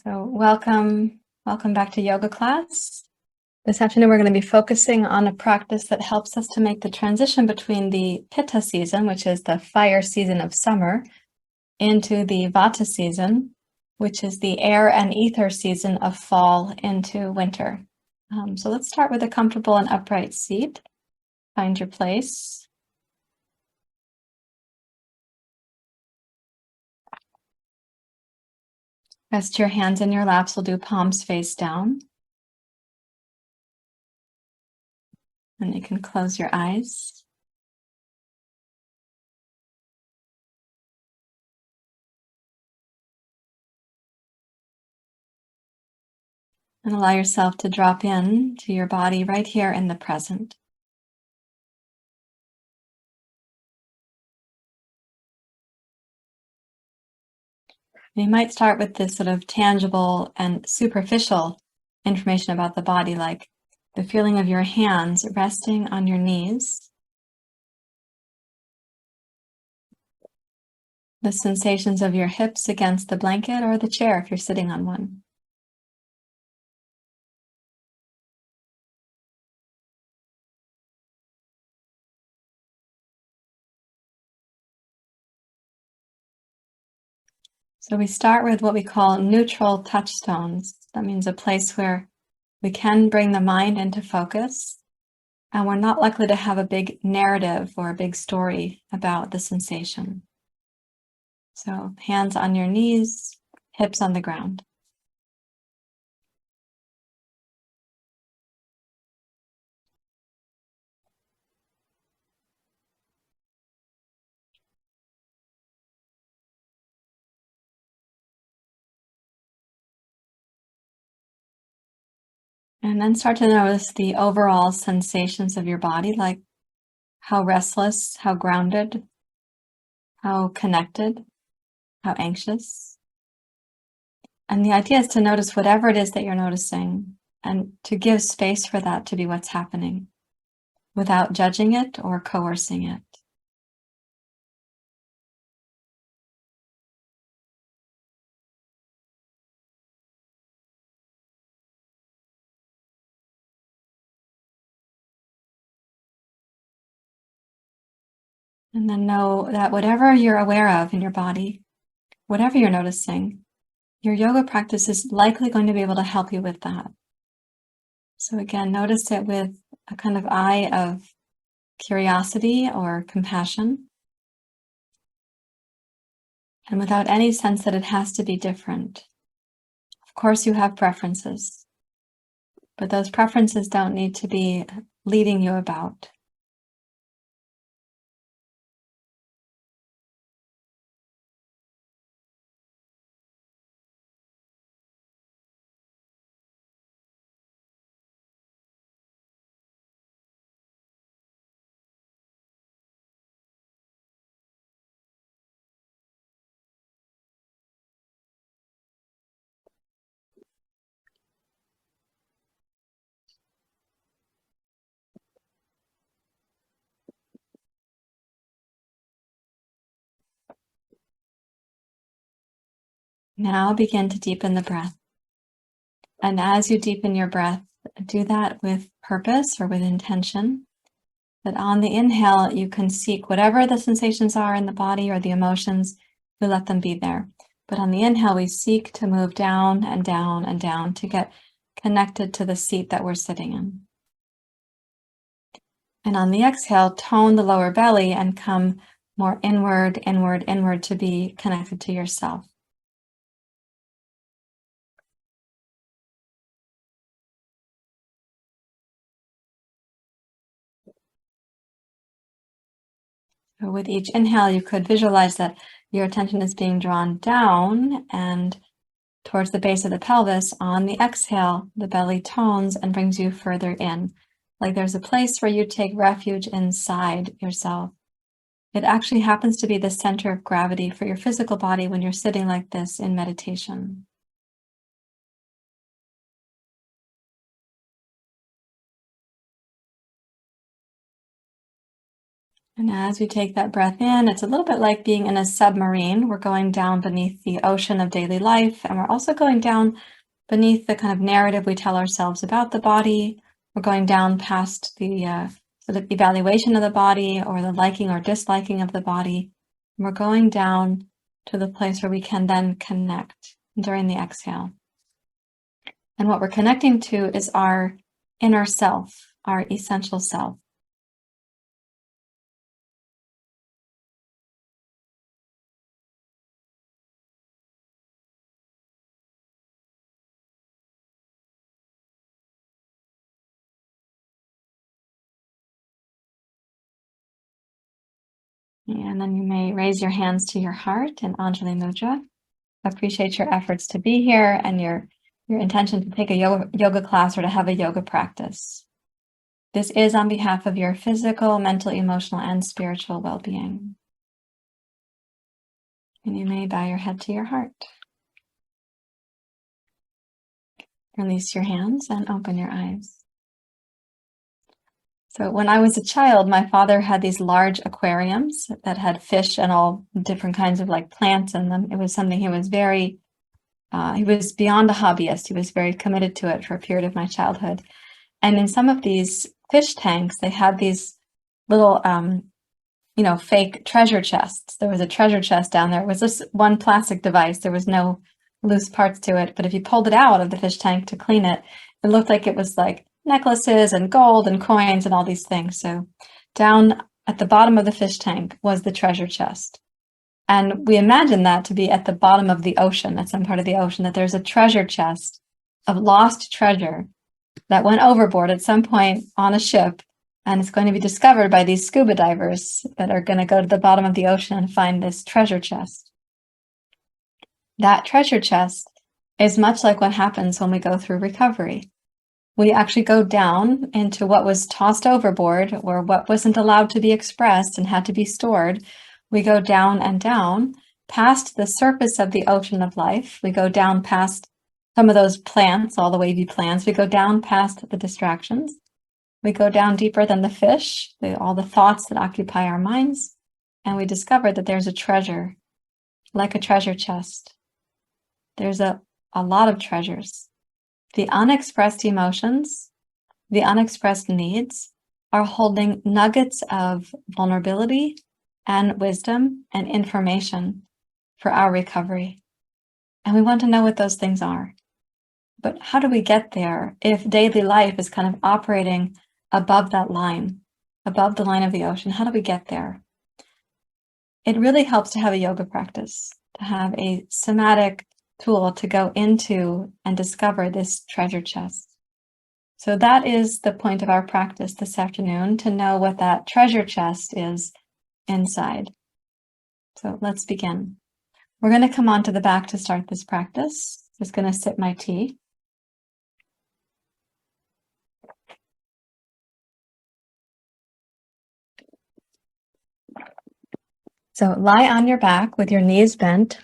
So welcome back to yoga class. This afternoon, we're going to be focusing on a practice that helps us to make the transition between the Pitta season, which is the fire season of summer, into the Vata season, which is the air and ether season of fall into winter. So let's start with a comfortable and upright seat. Find your place. Rest your hands in your laps. We'll do palms face down. And you can close your eyes. And allow yourself to drop in to your body right here in the present. You might start with this sort of tangible and superficial information about the body, like the feeling of your hands resting on your knees, the sensations of your hips against the blanket or the chair if you're sitting on one. So we start with what we call neutral touchstones. That means a place where we can bring the mind into focus, and we're not likely to have a big narrative or a big story about the sensation. So hands on your knees, hips on the ground. And then start to notice the overall sensations of your body, like how restless, how grounded, how connected, how anxious. And the idea is to notice whatever it is that you're noticing and to give space for that to be what's happening without judging it or coercing it. And then know that whatever you're aware of in your body, whatever you're noticing, your yoga practice is likely going to be able to help you with that. So again, notice it with a kind of eye of curiosity or compassion, and without any sense that it has to be different. Of course, you have preferences, but those preferences don't need to be leading you about. Now begin to deepen the breath. And as you deepen your breath, do that with purpose or with intention. That on the inhale, you can seek whatever the sensations are in the body or the emotions, we let them be there. But on the inhale, we seek to move down and down and down to get connected to the seat that we're sitting in. And on the exhale, tone the lower belly and come more inward, inward, inward to be connected to yourself. So with each inhale, you could visualize that your attention is being drawn down and towards the base of the pelvis. On the exhale, the belly tones and brings you further in. Like there's a place where you take refuge inside yourself. It actually happens to be the center of gravity for your physical body when you're sitting like this in meditation. And as we take that breath in, it's a little bit like being in a submarine. We're going down beneath the ocean of daily life, and we're also going down beneath the kind of narrative we tell ourselves about the body. We're going down past the sort of evaluation of the body or the liking or disliking of the body. And we're going down to the place where we can then connect during the exhale. And what we're connecting to is our inner self, our essential self. And then you may raise your hands to your heart in Anjali Mudra. Appreciate your efforts to be here and your intention to take a yoga class or to have a yoga practice. This is on behalf of your physical, mental, emotional, and spiritual well-being. And you may bow your head to your heart. Release your hands and open your eyes. So when I was a child, my father had these large aquariums that had fish and all different kinds of like plants in them. It was something he was he was beyond a hobbyist. He was very committed to it for a period of my childhood. And in some of these fish tanks, they had these little, fake treasure chests. There was a treasure chest down there. It was just one plastic device. There was no loose parts to it. But if you pulled it out of the fish tank to clean it, it looked like it was like necklaces and gold and coins and all these things. So down at the bottom of the fish tank was the treasure chest. And we imagine that to be at the bottom of the ocean, at some part of the ocean, that there's a treasure chest of lost treasure that went overboard at some point on a ship, and it's going to be discovered by these scuba divers that are going to go to the bottom of the ocean and find this treasure chest. That treasure chest is much like what happens when we go through recovery. We actually go down into what was tossed overboard or what wasn't allowed to be expressed and had to be stored. We go down and down past the surface of the ocean of life. We go down past some of those plants, all the wavy plants. We go down past the distractions. We go down deeper than the fish, all the thoughts that occupy our minds. And we discover that there's a treasure, like a treasure chest. There's a lot of treasures. The unexpressed emotions, the unexpressed needs are holding nuggets of vulnerability and wisdom and information for our recovery. And we want to know what those things are. But how do we get there if daily life is kind of operating above that line, above the line of the ocean? How do we get there? It really helps to have a yoga practice, to have a somatic tool to go into and discover this treasure chest. So that is the point of our practice this afternoon, to know what that treasure chest is inside. So let's begin. We're going to come onto the back to start this practice. Just going to sip my tea. So lie on your back with your knees bent.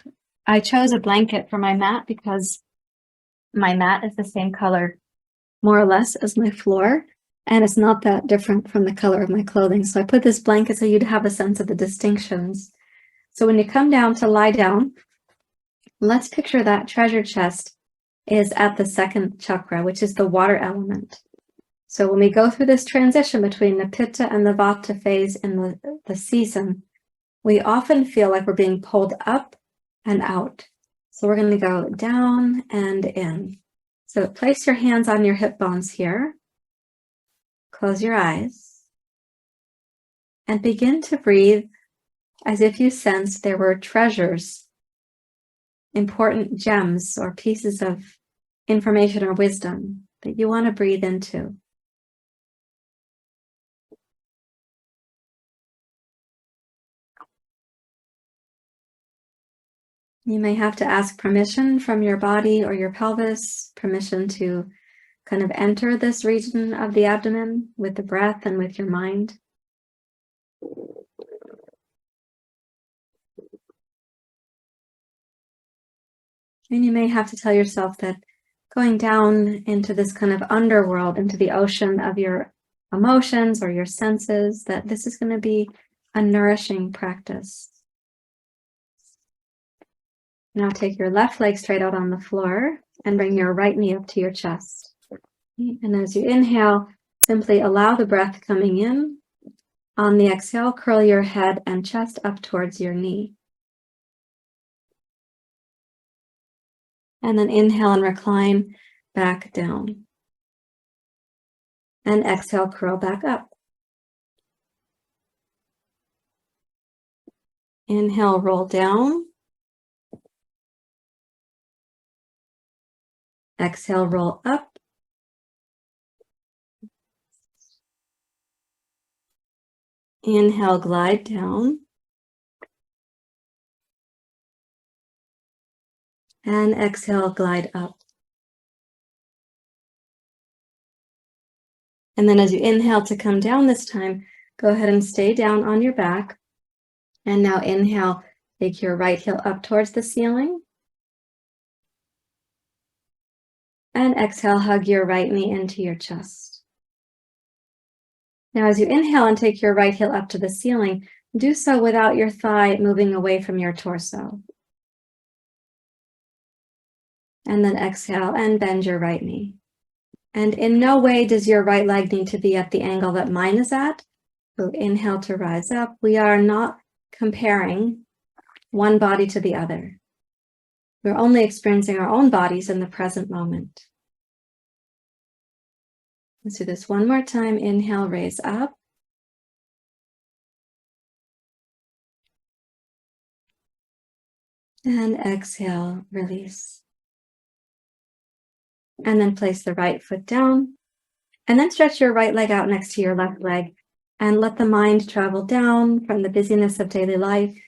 I chose a blanket for my mat because my mat is the same color, more or less, as my floor, and it's not that different from the color of my clothing. So I put this blanket so you'd have a sense of the distinctions. So when you come down to lie down, let's picture that treasure chest is at the second chakra, which is the water element. So when we go through this transition between the Pitta and the Vata phase in the season, we often feel like we're being pulled up and out. So we're going to go down and in. So place your hands on your hip bones here. Close your eyes. And begin to breathe as if you sensed there were treasures, important gems or pieces of information or wisdom that you want to breathe into. You may have to ask permission from your body or your pelvis, permission to kind of enter this region of the abdomen with the breath and with your mind. And you may have to tell yourself that going down into this kind of underworld, into the ocean of your emotions or your senses, that this is going to be a nourishing practice. Now take your left leg straight out on the floor and bring your right knee up to your chest. And as you inhale, simply allow the breath coming in. On the exhale, curl your head and chest up towards your knee. And then inhale and recline back down. And exhale, curl back up. Inhale, roll down. Exhale, roll up. Inhale, glide down. And exhale, glide up. And then as you inhale to come down this time, go ahead and stay down on your back. And now inhale, take your right heel up towards the ceiling. And exhale, hug your right knee into your chest. Now as you inhale and take your right heel up to the ceiling, do so without your thigh moving away from your torso. And then exhale and bend your right knee. And in no way does your right leg need to be at the angle that mine is at. So inhale to rise up. We are not comparing one body to the other. We're only experiencing our own bodies in the present moment. Let's do this one more time. Inhale, raise up. And exhale, release. And then place the right foot down. And then stretch your right leg out next to your left leg. And let the mind travel down from the busyness of daily life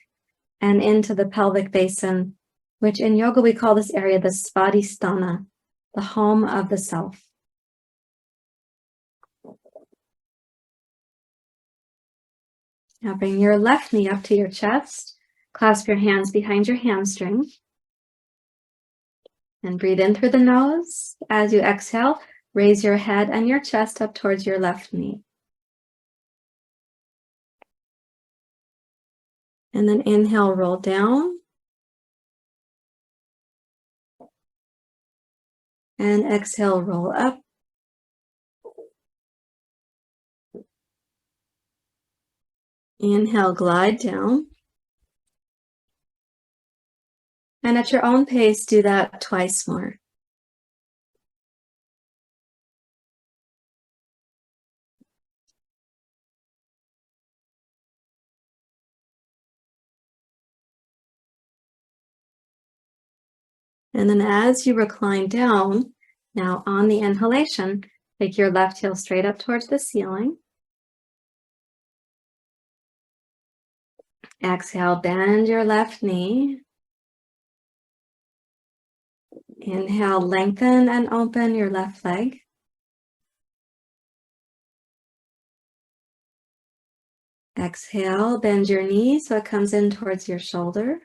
and into the pelvic basin, which in yoga we call this area the svadhisthana, the home of the self. Now bring your left knee up to your chest. Clasp your hands behind your hamstring. And breathe in through the nose. As you exhale, raise your head and your chest up towards your left knee. And then inhale, roll down. And exhale, roll up. Inhale, glide down. And at your own pace, do that twice more. And then as you recline down, now on the inhalation, take your left heel straight up towards the ceiling. Exhale, bend your left knee. Inhale, lengthen and open your left leg. Exhale, bend your knee so it comes in towards your shoulder.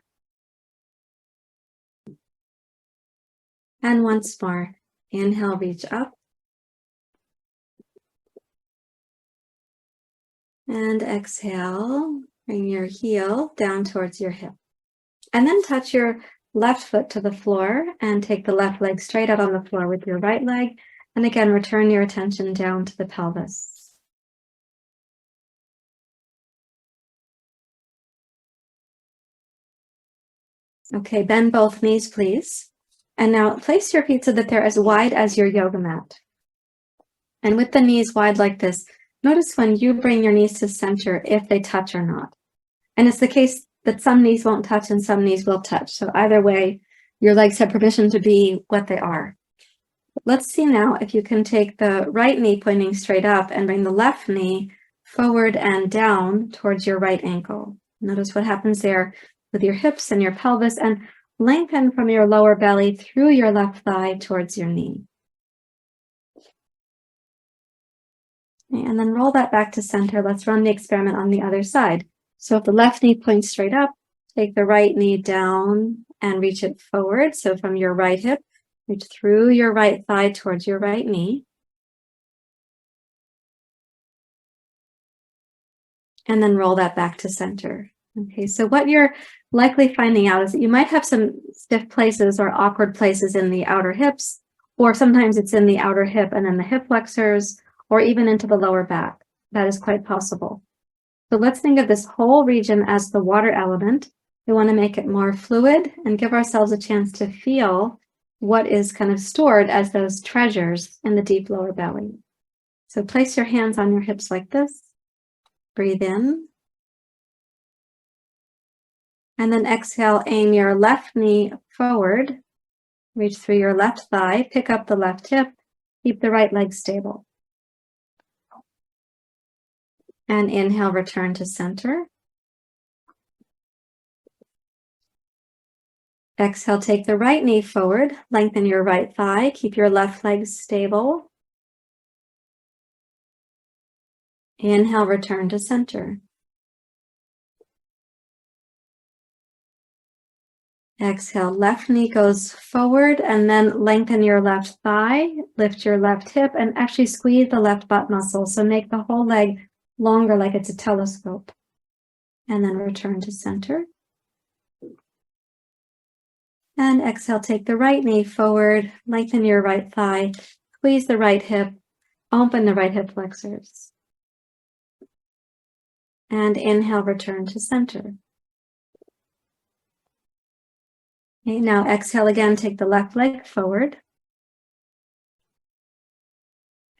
And once more, inhale, reach up. And exhale, bring your heel down towards your hip. And then touch your left foot to the floor and take the left leg straight out on the floor with your right leg. And again, return your attention down to the pelvis. Okay, bend both knees, please. And now place your feet so that they're as wide as your yoga mat. And with the knees wide like this, notice when you bring your knees to center, if they touch or not. And it's the case that some knees won't touch and some knees will touch. So either way, your legs have permission to be what they are. Let's see now if you can take the right knee pointing straight up and bring the left knee forward and down towards your right ankle. Notice what happens there with your hips and your pelvis, and lengthen from your lower belly through your left thigh towards your knee. And then roll that back to center. Let's run the experiment on the other side. So if the left knee points straight up, take the right knee down and reach it forward. So from your right hip, reach through your right thigh towards your right knee. And then roll that back to center. Okay, so what you're likely finding out is that you might have some stiff places or awkward places in the outer hips, or sometimes it's in the outer hip and then the hip flexors, or even into the lower back. That is quite possible. So let's think of this whole region as the water element. We want to make it more fluid and give ourselves a chance to feel what is kind of stored as those treasures in the deep lower belly. So place your hands on your hips like this. Breathe in. And then exhale, aim your left knee forward. Reach through your left thigh, pick up the left hip, keep the right leg stable. And inhale, return to center. Exhale, take the right knee forward, lengthen your right thigh, keep your left leg stable. Inhale, return to center. Exhale, left knee goes forward and then lengthen your left thigh, lift your left hip and actually squeeze the left butt muscle. So make the whole leg longer like it's a telescope. And then return to center. And exhale, take the right knee forward, lengthen your right thigh, squeeze the right hip, open the right hip flexors. And inhale, return to center. Okay, now exhale again, take the left leg forward.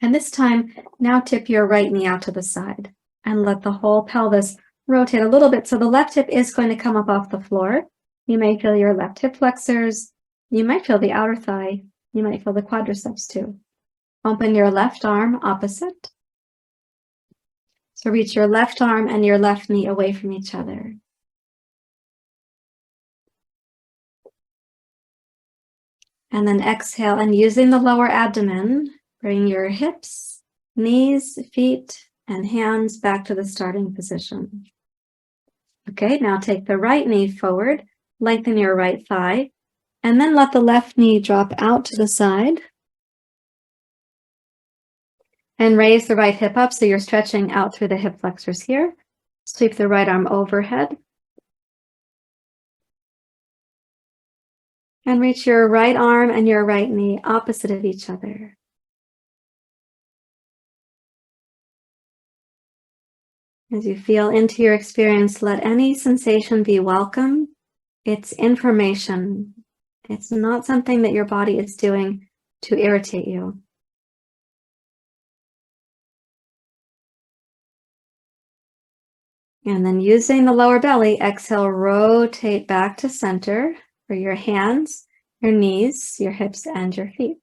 And this time, now tip your right knee out to the side and let the whole pelvis rotate a little bit. So the left hip is going to come up off the floor. You may feel your left hip flexors. You might feel the outer thigh. You might feel the quadriceps too. Open your left arm opposite. So reach your left arm and your left knee away from each other. And then exhale, and using the lower abdomen, bring your hips, knees, feet, and hands back to the starting position. Okay, now take the right knee forward, lengthen your right thigh, and then let the left knee drop out to the side. And raise the right hip up so you're stretching out through the hip flexors here. Sweep the right arm overhead. And reach your right arm and your right knee opposite of each other. As you feel into your experience, let any sensation be welcome. It's information. It's not something that your body is doing to irritate you. And then using the lower belly, exhale, rotate back to center for your hands, your knees, your hips, and your feet.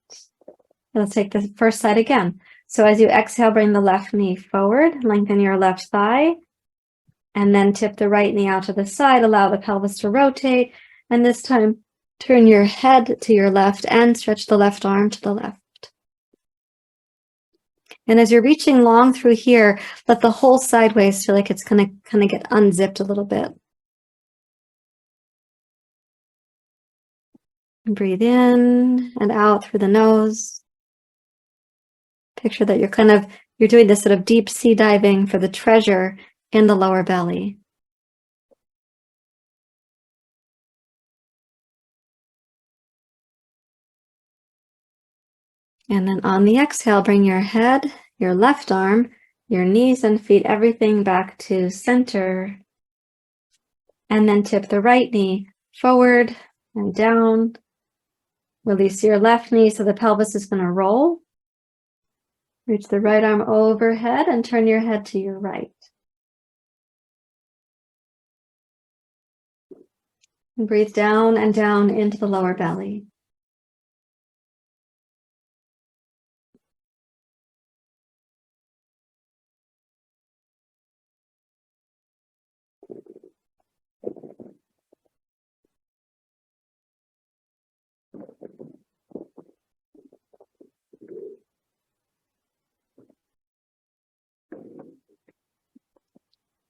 Let's take the first side again. So as you exhale, bring the left knee forward, lengthen your left thigh, and then tip the right knee out to the side, allow the pelvis to rotate, and this time turn your head to your left and stretch the left arm to the left. And as you're reaching long through here, let the whole sideways feel like it's going to kind of get unzipped a little bit. Breathe in and out through the nose. Picture that you're doing this sort of deep sea diving for the treasure in the lower belly. And then on the exhale, bring your head, your left arm, your knees and feet, everything back to center. And then tip the right knee forward and down. Release your left knee so the pelvis is going to roll. Reach the right arm overhead and turn your head to your right. And breathe down and down into the lower belly.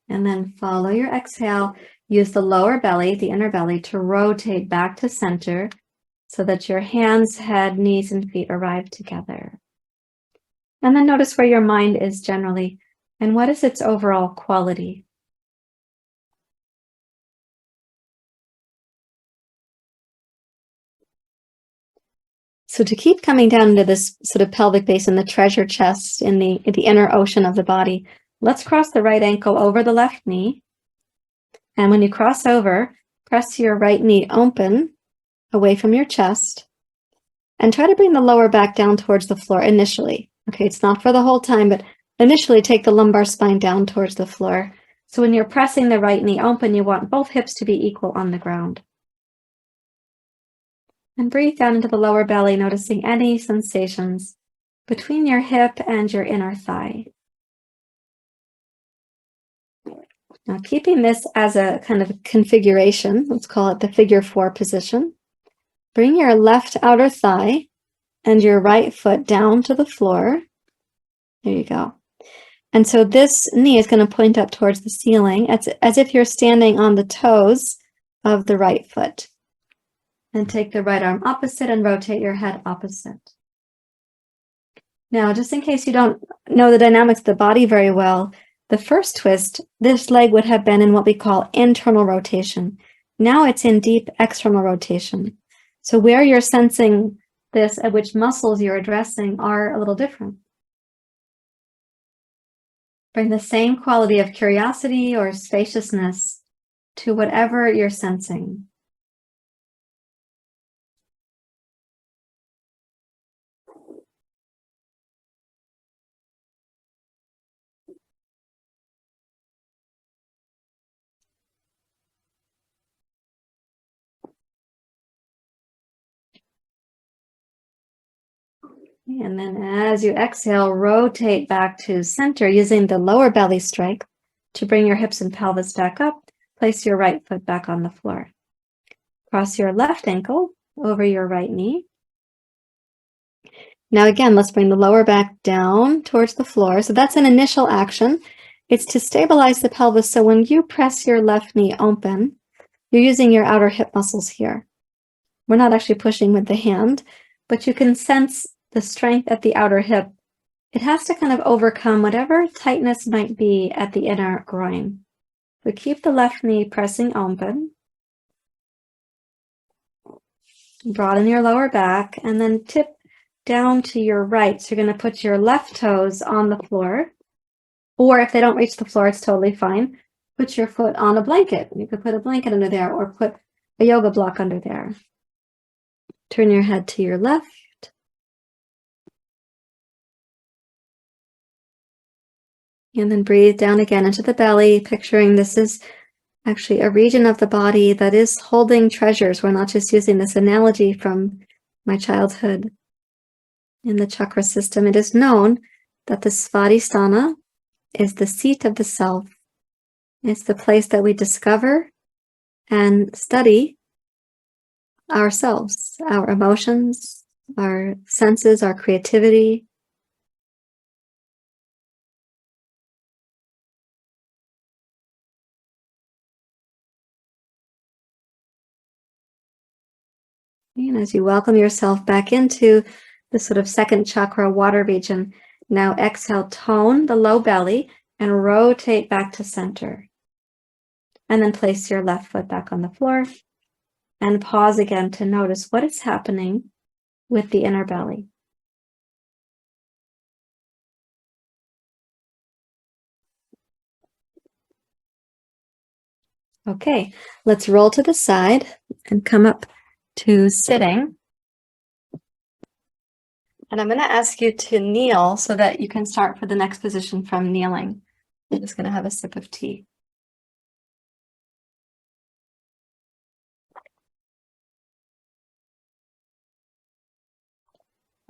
And then follow your exhale. Use the lower belly, the inner belly, to rotate back to center so that your hands, head, knees, and feet arrive together. And then notice where your mind is generally And what is its overall quality? So to keep coming down into this sort of pelvic basin, the treasure chest in the inner ocean of the body, let's cross the right ankle over the left knee. And when you cross over, press your right knee open away from your chest and try to bring the lower back down towards the floor initially. Okay, it's not for the whole time, but initially take the lumbar spine down towards the floor. So when you're pressing the right knee open, you want both hips to be equal on the ground. And breathe down into the lower belly, noticing any sensations between your hip and your inner thigh. Now, keeping this as a kind of configuration, let's call it the figure 4 position. Bring your left outer thigh and your right foot down to the floor. There you go. And so this knee is going to point up towards the ceiling as if you're standing on the toes of the right foot. And take the right arm opposite and rotate your head opposite. Now, just in case you don't know the dynamics of the body very well, the first twist, this leg would have been in what we call internal rotation. Now it's in deep external rotation. So where you're sensing this and which muscles you're addressing are a little different. Bring the same quality of curiosity or spaciousness to whatever you're sensing. And then as you exhale, rotate back to center using the lower belly strength to bring your hips and pelvis back up. Place your right foot back on the floor. Cross your left ankle over your right knee. Now again, let's bring the lower back down towards the floor. So that's an initial action. It's to stabilize the pelvis. So when you press your left knee open, you're using your outer hip muscles here. We're not actually pushing with the hand, but you can sense the strength at the outer hip. It has to kind of overcome whatever tightness might be at the inner groin. So keep the left knee pressing open. Broaden your lower back and then tip down to your right. So you're going to put your left toes on the floor. Or if they don't reach the floor, it's totally fine. Put your foot on a blanket. You could put a blanket under there or put a yoga block under there. Turn your head to your left. And then breathe down again into the belly, picturing this is actually a region of the body that is holding treasures. We're not just using this analogy from my childhood. In the chakra system, it is known that the Svadhisthana is the seat of the self. It's the place that we discover and study ourselves, our emotions, our senses, our creativity. And as you welcome yourself back into the sort of second chakra water region, now exhale, tone the low belly and rotate back to center. And then place your left foot back on the floor and pause again to notice what is happening with the inner belly. Okay, let's roll to the side and come up to sitting. And I'm going to ask you to kneel so that you can start for the next position from kneeling. I'm just going to have a sip of tea.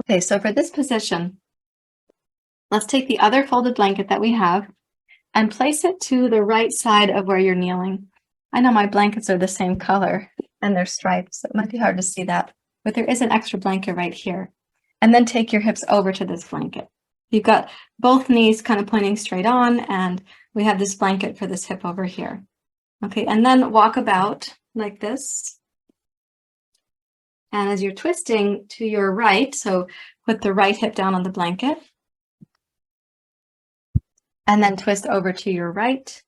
Okay, so for this position, let's take the other folded blanket that we have and place it to the right side of where you're kneeling. I know my blankets are the same color and they're striped, so it might be hard to see that, but there is an extra blanket right here. And then take your hips over to this blanket. You've got both knees kind of pointing straight on, and we have this blanket for this hip over here. Okay, and then walk about like this. And as you're twisting to your right, so put the right hip down on the blanket. And then twist over to your right.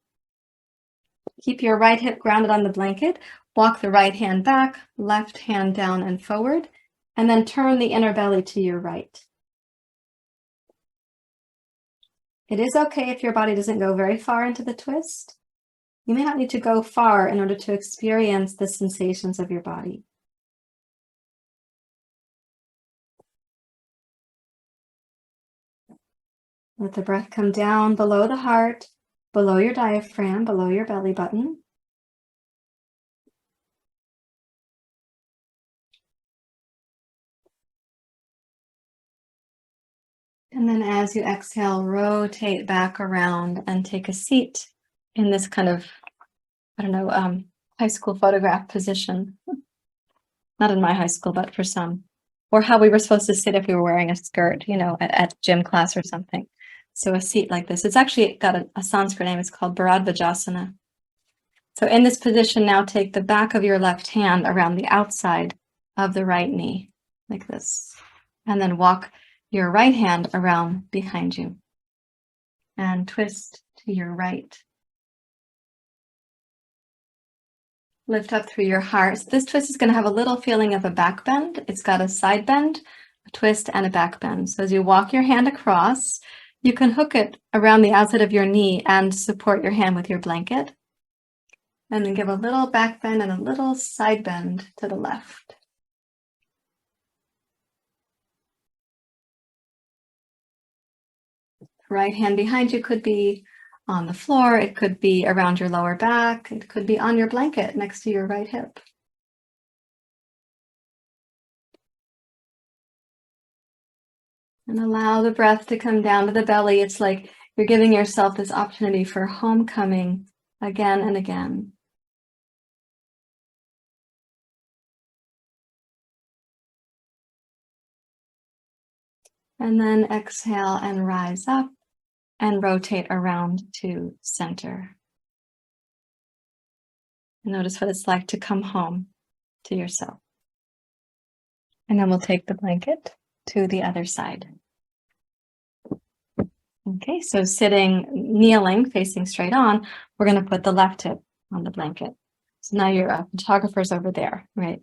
Keep your right hip grounded on the blanket. Walk the right hand back, left hand down and forward, and then turn the inner belly to your right. It is okay if your body doesn't go very far into the twist. You may not need to go far in order to experience the sensations of your body. Let the breath come down below the heart, below your diaphragm, below your belly button. And then as you exhale, rotate back around and take a seat in this kind of, high school photograph position. Not in my high school, but for some. Or how we were supposed to sit if we were wearing a skirt, at gym class or something. So a seat like this. It's actually got a Sanskrit name. It's called Bharadvajasana. So in this position, now take the back of your left hand around the outside of the right knee, like this. And then walk your right hand around behind you. And twist to your right. Lift up through your heart. So this twist is going to have a little feeling of a back bend. It's got a side bend, a twist, and a back bend. So as you walk your hand across, you can hook it around the outside of your knee and support your hand with your blanket. And then give a little back bend and a little side bend to the left. Right hand behind you could be on the floor. It could be around your lower back. It could be on your blanket next to your right hip. And allow the breath to come down to the belly. It's like you're giving yourself this opportunity for homecoming again and again. And then exhale and rise up and rotate around to center. And notice what it's like to come home to yourself. And then we'll take the blanket to the other side. Okay, so sitting, kneeling, facing straight on, we're going to put the left hip on the blanket. So now your photographer's over there, right?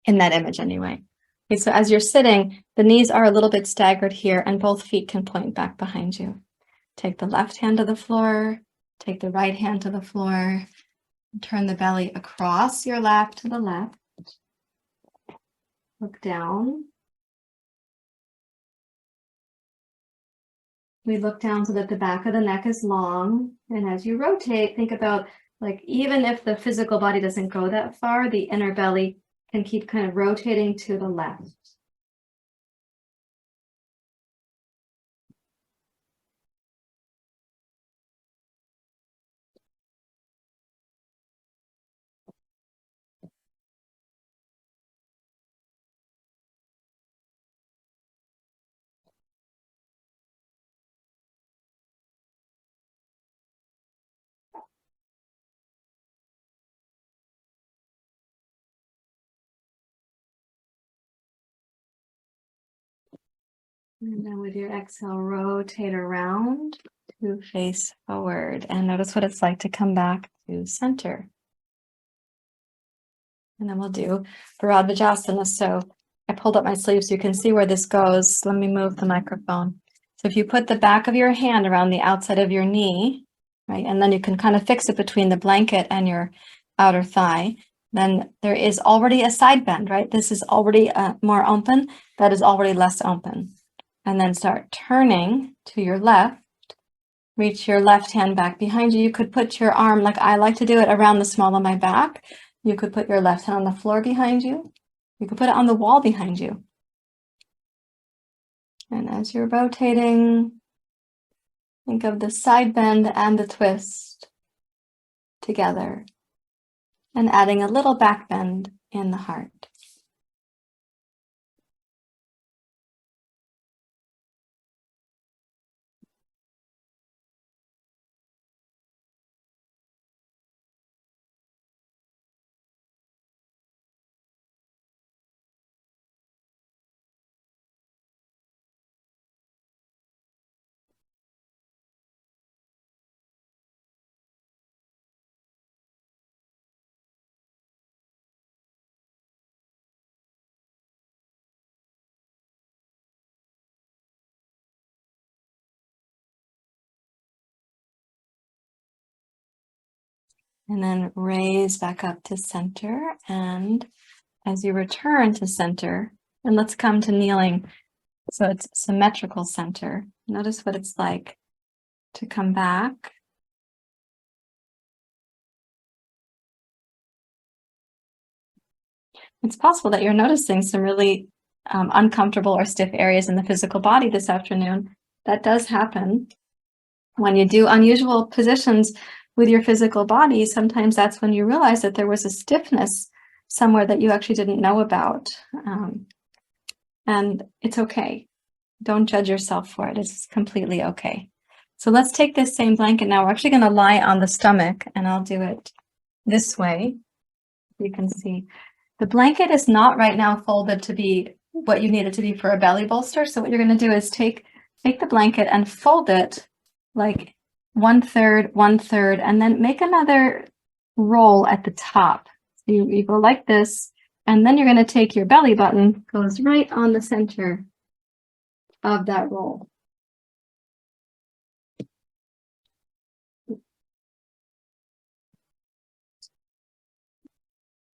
In that image anyway. Okay, so as you're sitting, the knees are a little bit staggered here and both feet can point back behind you. Take the left hand to the floor, take the right hand to the floor, turn the belly across your lap to the left. Look down. We look down so that the back of the neck is long. And as you rotate, think about, like, even if the physical body doesn't go that far, the inner belly can keep kind of rotating to the left. And then with your exhale, rotate around to face forward. And notice what it's like to come back to center. And then we'll do Bharadvajasana. So I pulled up my sleeve so you can see where this goes. Let me move the microphone. So if you put the back of your hand around the outside of your knee, right, and then you can kind of fix it between the blanket and your outer thigh, then there is already a side bend, right? This is already more open. That is already less open. And then start turning to your left. Reach your left hand back behind you. You could put your arm, like I like to do it, around the small of my back. You could put your left hand on the floor behind you. You could put it on the wall behind you. And as you're rotating, think of the side bend and the twist together and adding a little back bend in the heart. And then raise back up to center. And as you return to center, and let's come to kneeling. So it's symmetrical center. Notice what it's like to come back. It's possible that you're noticing some really uncomfortable or stiff areas in the physical body this afternoon. That does happen. When you do unusual positions with your physical body, sometimes that's when you realize that there was a stiffness somewhere that you actually didn't know about. And it's okay. Don't judge yourself for it. It's completely okay. So let's take this same blanket now. We're actually going to lie on the stomach, and I'll do it this way. You can see the blanket is not right now folded to be what you need it to be for a belly bolster. So what you're going to do is take the blanket and fold it like 1/3, and then make another roll at the top. So you go like this, and then you're going to take your belly button, goes right on the center of that roll.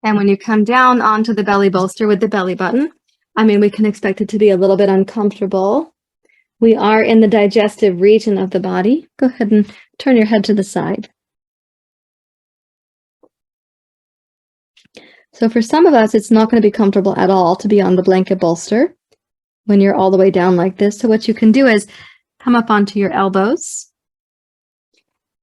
And when you come down onto the belly bolster with the belly button, I mean, we can expect it to be a little bit uncomfortable. We are in the digestive region of the body. Go ahead and turn your head to the side. So for some of us, it's not going to be comfortable at all to be on the blanket bolster when you're all the way down like this. So what you can do is come up onto your elbows.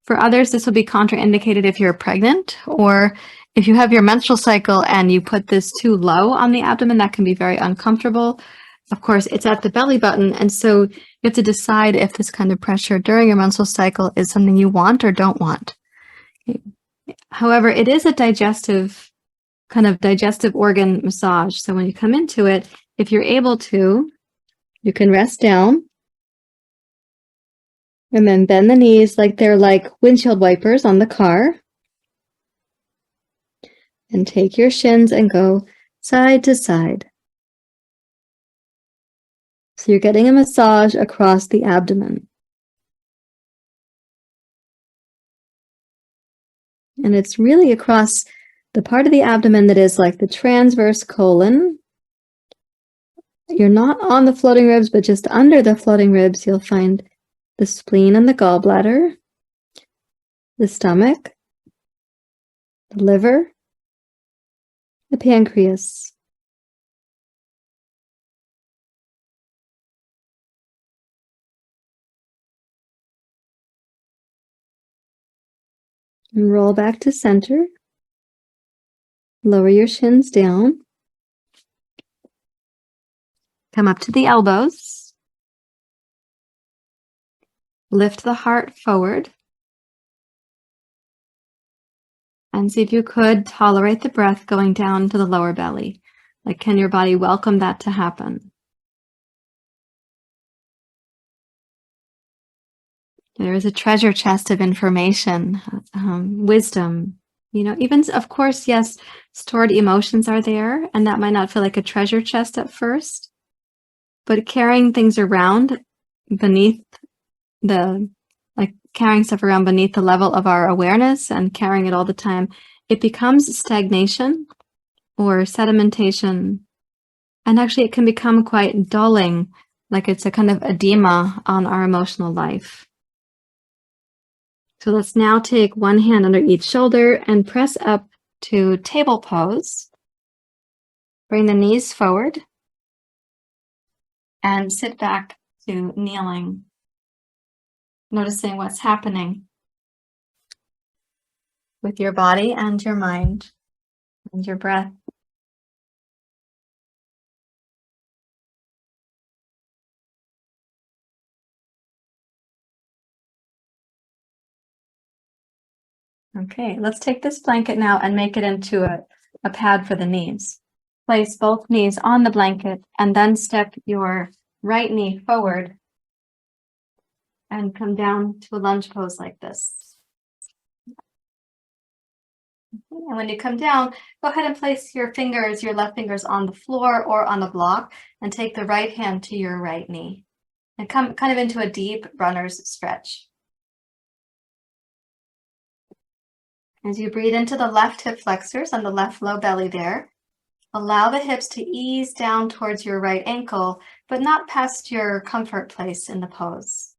For others, this will be contraindicated if you're pregnant, or if you have your menstrual cycle and you put this too low on the abdomen, that can be very uncomfortable. Of course, it's at the belly button, and so you have to decide if this kind of pressure during your menstrual cycle is something you want or don't want. However, it is a digestive organ massage. So when you come into it, if you're able to, you can rest down and then bend the knees like they're like windshield wipers on the car. And take your shins and go side to side. So you're getting a massage across the abdomen. And it's really across the part of the abdomen that is like the transverse colon. You're not on the floating ribs, but just under the floating ribs, you'll find the spleen and the gallbladder, the stomach, the liver, the pancreas. And roll back to center. Lower your shins down. Come up to the elbows. Lift the heart forward. And see if you could tolerate the breath going down to the lower belly. Like, can your body welcome that to happen? There is a treasure chest of information, wisdom, even, of course, yes, stored emotions are there, and that might not feel like a treasure chest at first, but carrying things around beneath carrying stuff around beneath the level of our awareness and carrying it all the time, it becomes stagnation or sedimentation. And actually, it can become quite dulling, like it's a kind of edema on our emotional life. So let's now take one hand under each shoulder and press up to table pose. Bring the knees forward and sit back to kneeling, noticing what's happening with your body and your mind and your breath. Okay, let's take this blanket now and make it into a pad for the knees. Place both knees on the blanket and then step your right knee forward and come down to a lunge pose like this. Okay, and when you come down, go ahead and place your left fingers on the floor or on the block, and take the right hand to your right knee and come kind of into a deep runner's stretch. As you breathe into the left hip flexors and the left low belly there, allow the hips to ease down towards your right ankle, but not past your comfort place in the pose.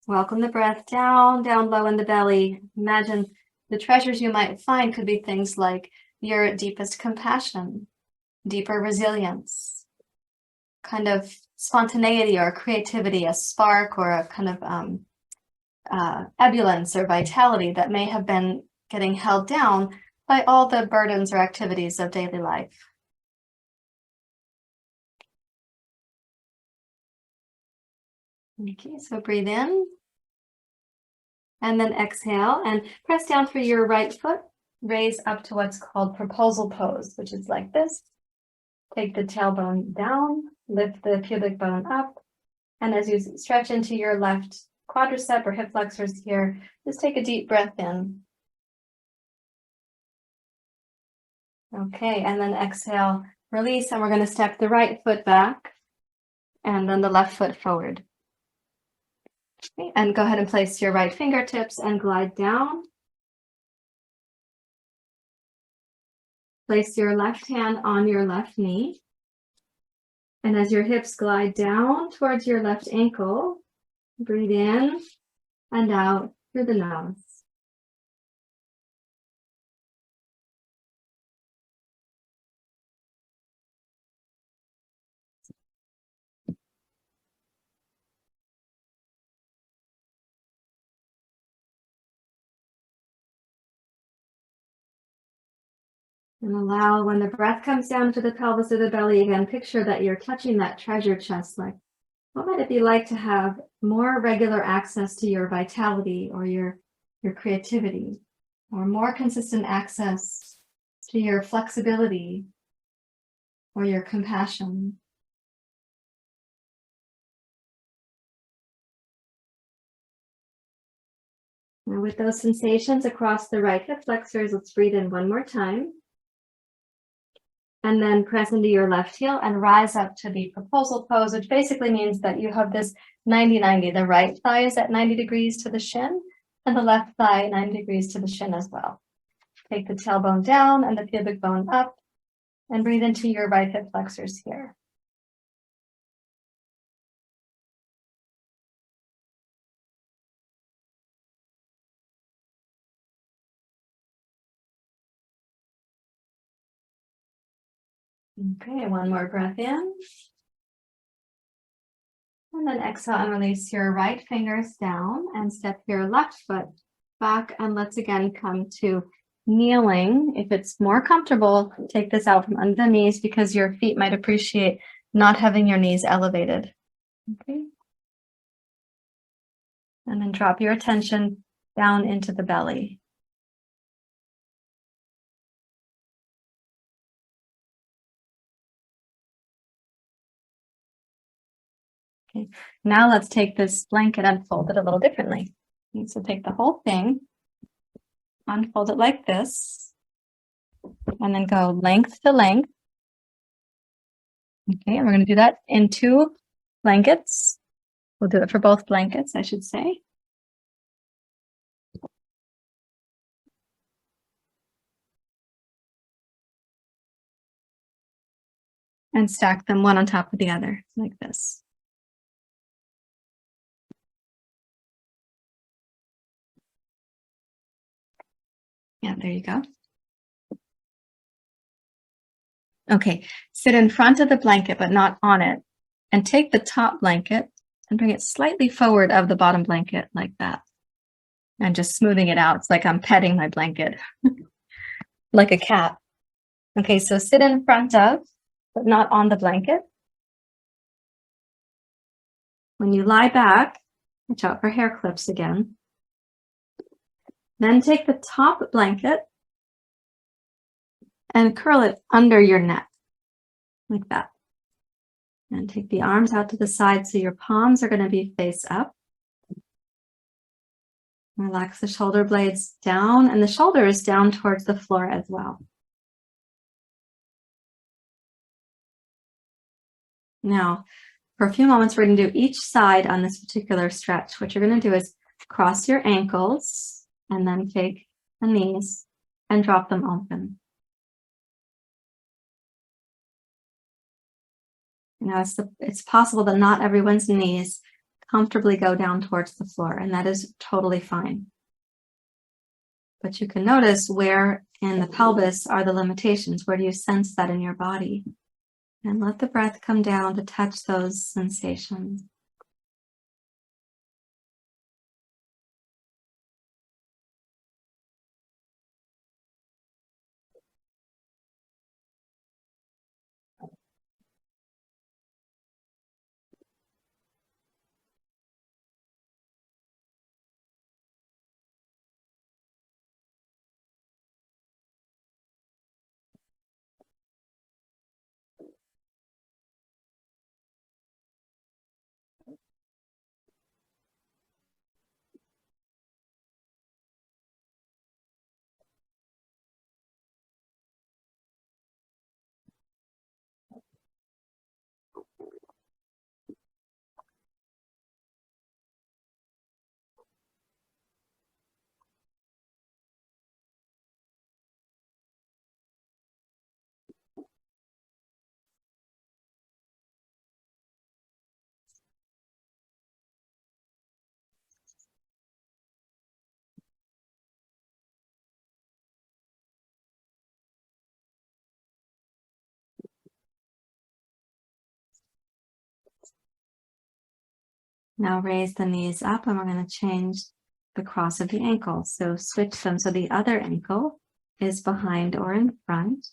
Welcome the breath down, down low in the belly. Imagine the treasures you might find could be things like your deepest compassion, deeper resilience, kind of spontaneity or creativity, a spark or a kind of ebullience or vitality that may have been getting held down by all the burdens or activities of daily life. Okay, so breathe in. And then exhale and press down through your right foot. Raise up to what's called proposal pose, which is like this. Take the tailbone down, lift the pubic bone up. And as you stretch into your left quadricep or hip flexors here, just take a deep breath in. Okay, and then exhale, release, and we're going to step the right foot back and then the left foot forward. Okay, and go ahead and place your right fingertips and glide down. Place your left hand on your left knee. And as your hips glide down towards your left ankle, breathe in and out through the nose. And allow, when the breath comes down to the pelvis or the belly, again, picture that you're touching that treasure chest. Like, what might it be like to have more regular access to your vitality or your creativity, or more consistent access to your flexibility or your compassion? Now with those sensations across the right hip flexors, let's breathe in one more time. And then press into your left heel and rise up to the proposal pose, which basically means that you have this 90-90. The right thigh is at 90 degrees to the shin, and the left thigh 90 degrees to the shin as well. Take the tailbone down and the pubic bone up, and breathe into your right hip flexors here. Okay, one more breath in. And then exhale and release your right fingers down and step your left foot back. And let's again come to kneeling. If it's more comfortable, take this out from under the knees because your feet might appreciate not having your knees elevated. Okay. And then drop your attention down into the belly. Okay, now let's take this blanket and fold it a little differently. Okay, so take the whole thing, unfold it like this, and then go length to length. Okay, and we're going to do that in 2 blankets. We'll do it for both blankets, I should say. And stack them one on top of the other, like this. Yeah, there you go. Okay, sit in front of the blanket, but not on it. And take the top blanket and bring it slightly forward of the bottom blanket, like that. And just smoothing it out. It's like I'm petting my blanket, like a cat. Okay, so sit in front of, but not on the blanket. When you lie back, watch out for hair clips again. Then take the top blanket and curl it under your neck, like that. And take the arms out to the side so your palms are going to be face up. Relax the shoulder blades down and the shoulders down towards the floor as well. Now, for a few moments, we're going to do each side on this particular stretch. What you're going to do is cross your ankles And then take the knees and drop them open. Now, it's possible that not everyone's knees comfortably go down towards the floor, and that is totally fine. But you can notice where in the pelvis are the limitations. Where do you sense that in your body? And let the breath come down to touch those sensations. Now raise the knees up, and we're going to change the cross of the ankle. So switch them so the other ankle is behind or in front.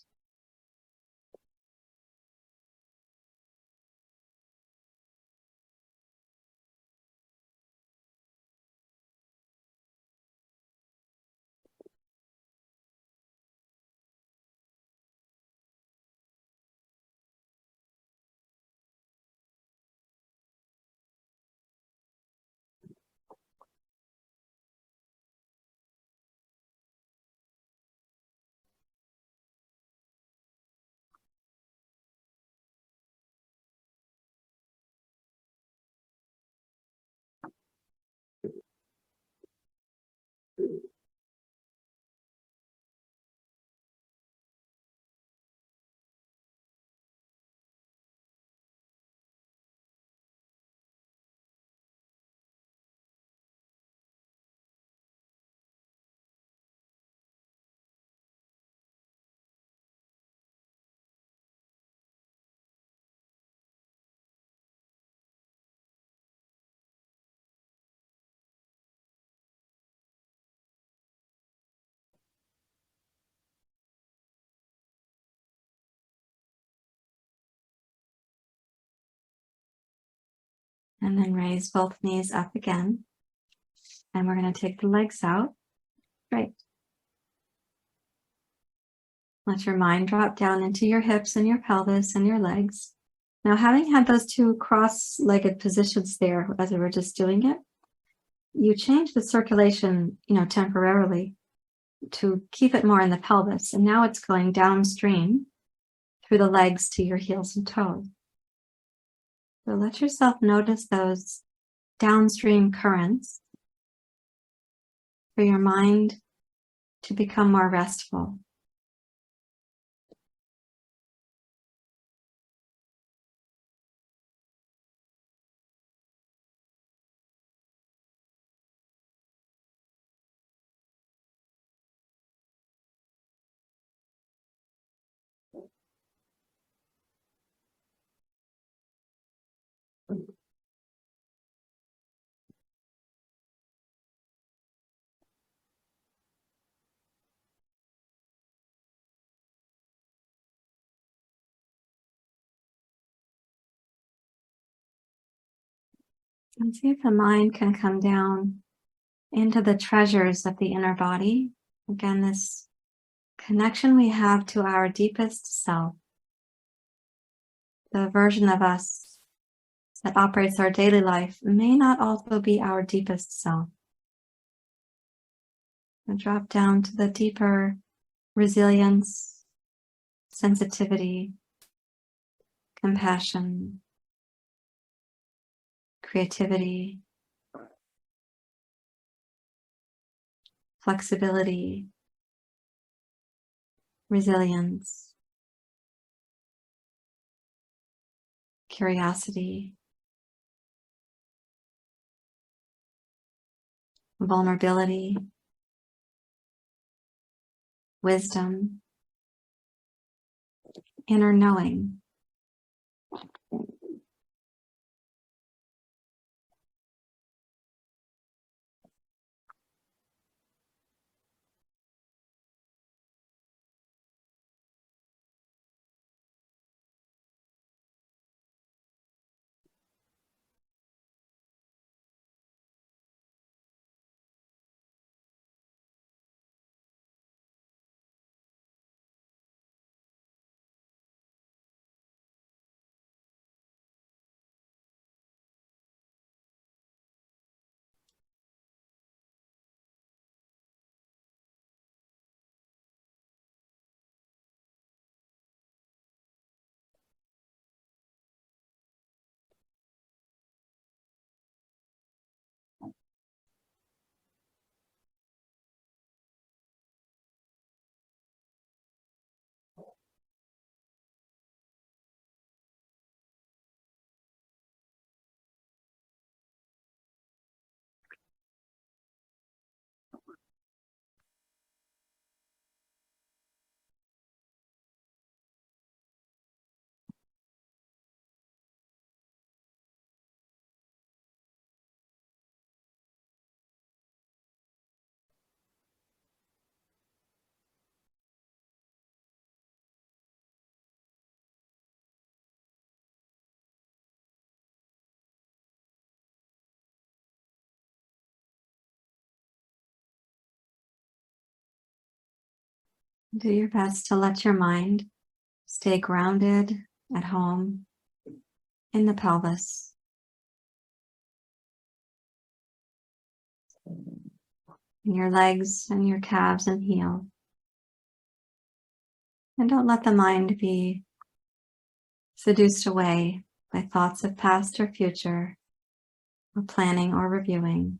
And then raise both knees up again. And we're going to take the legs out. Right. Let your mind drop down into your hips and your pelvis and your legs. Now, having had those two cross-legged positions there as we were just doing it, you change the circulation, temporarily to keep it more in the pelvis. And now it's going downstream through the legs to your heels and toes. So let yourself notice those downstream currents for your mind to become more restful. And see if the mind can come down into the treasures of the inner body. Again, this connection we have to our deepest self, the version of us that operates our daily life, may not also be our deepest self. And drop down to the deeper resilience, sensitivity, compassion, creativity, flexibility, resilience, curiosity, vulnerability, wisdom, inner knowing. Do your best to let your mind stay grounded at home in the pelvis. In your legs and your calves and heel. And don't let the mind be seduced away by thoughts of past or future, or planning or reviewing.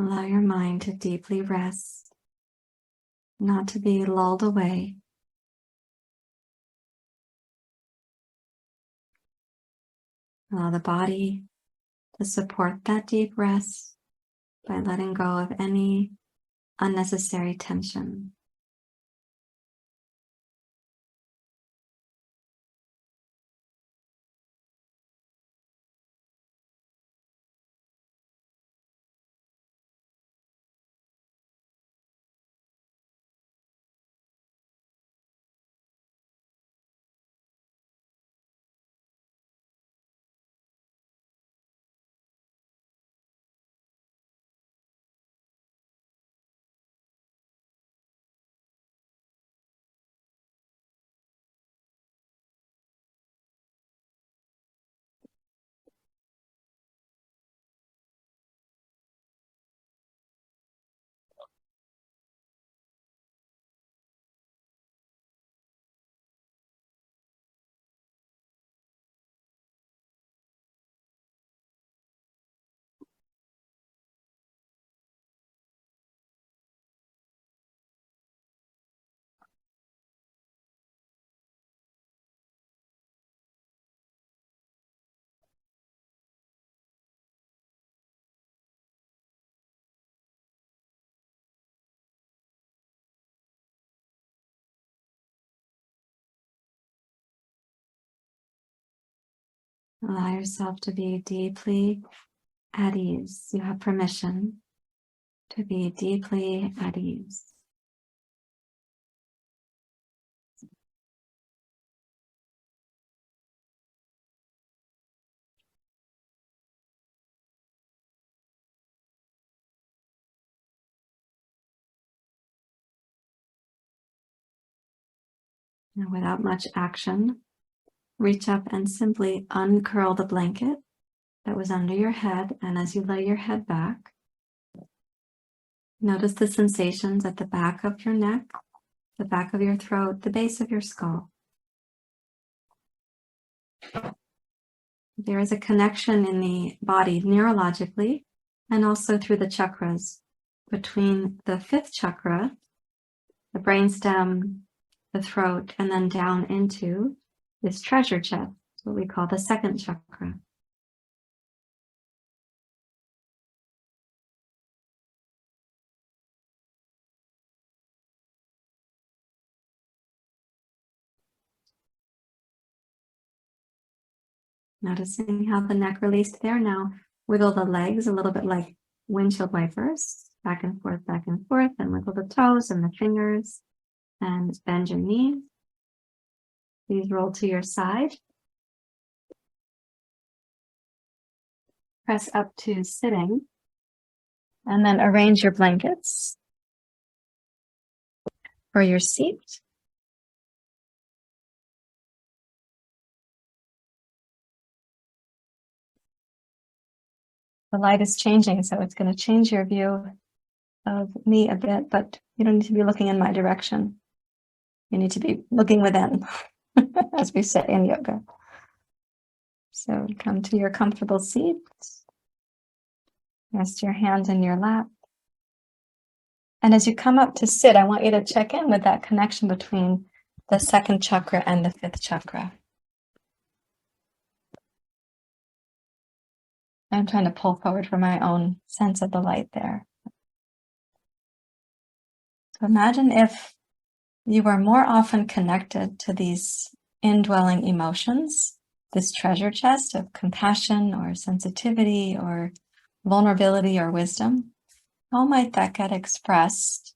Allow your mind to deeply rest, not to be lulled away. Allow the body to support that deep rest by letting go of any unnecessary tension. Allow yourself to be deeply at ease. You have permission to be deeply at ease. Now, without much action, reach up and simply uncurl the blanket that was under your head. And as you lay your head back, notice the sensations at the back of your neck, the back of your throat, the base of your skull. There is a connection in the body neurologically and also through the chakras between the fifth chakra, the brainstem, the throat, and then down into this treasure chest, what we call the second chakra. Noticing how the neck released there. Now wiggle the legs a little bit like windshield wipers, back and forth, and wiggle the toes and the fingers, and bend your knees. Please roll to your side. Press up to sitting, and then arrange your blankets for your seat. The light is changing, so it's going to change your view of me a bit, but you don't need to be looking in my direction. You need to be looking within, as we say in yoga. So come to your comfortable seat. Rest your hands in your lap. And as you come up to sit, I want you to check in with that connection between the second chakra and the fifth chakra. I'm trying to pull forward for my own sense of the light there. So imagine if you were more often connected to these indwelling emotions, this treasure chest of compassion or sensitivity or vulnerability or wisdom. How might that get expressed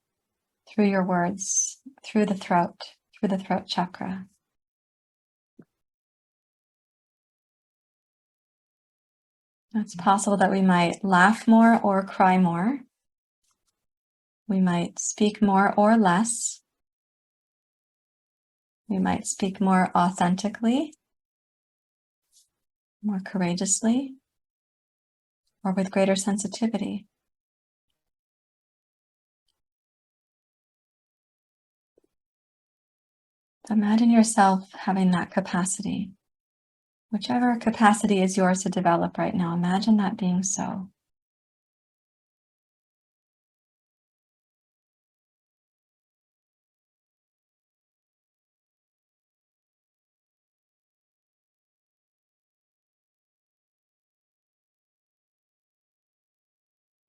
through your words, through the throat chakra? It's possible that we might laugh more or cry more. We might speak more or less. We might speak more authentically, more courageously, or with greater sensitivity. Imagine yourself having that capacity. Whichever capacity is yours to develop right now, imagine that being so.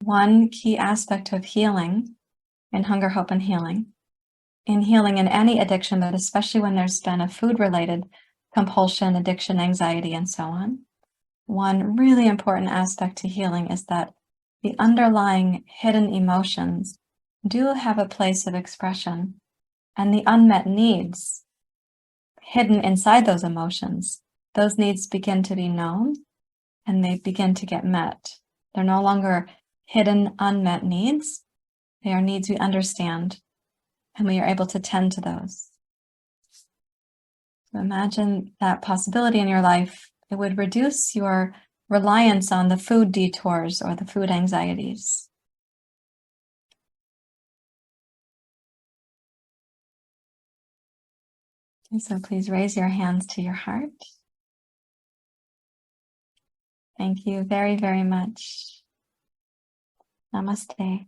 one key aspect of healing in Hunger, Hope, and Healing, in healing in any addiction, but especially when there's been a food-related compulsion, addiction, anxiety, and so on, one really important aspect to healing is that the underlying hidden emotions do have a place of expression, and the unmet needs hidden inside those emotions, those needs begin to be known and they begin to get met. They're no longer hidden, unmet needs. They are needs we understand, and we are able to tend to those. So imagine that possibility in your life. It would reduce your reliance on the food detours or the food anxieties. And so please raise your hands to your heart. Thank you very, very much. Namaste.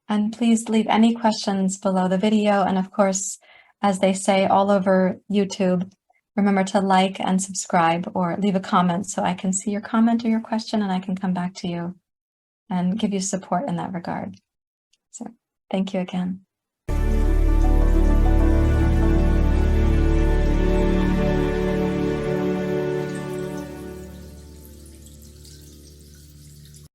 And please leave any questions below the video. And of course, as they say all over YouTube, remember to like and subscribe or leave a comment so I can see your comment or your question and I can come back to you and give you support in that regard. So thank you again.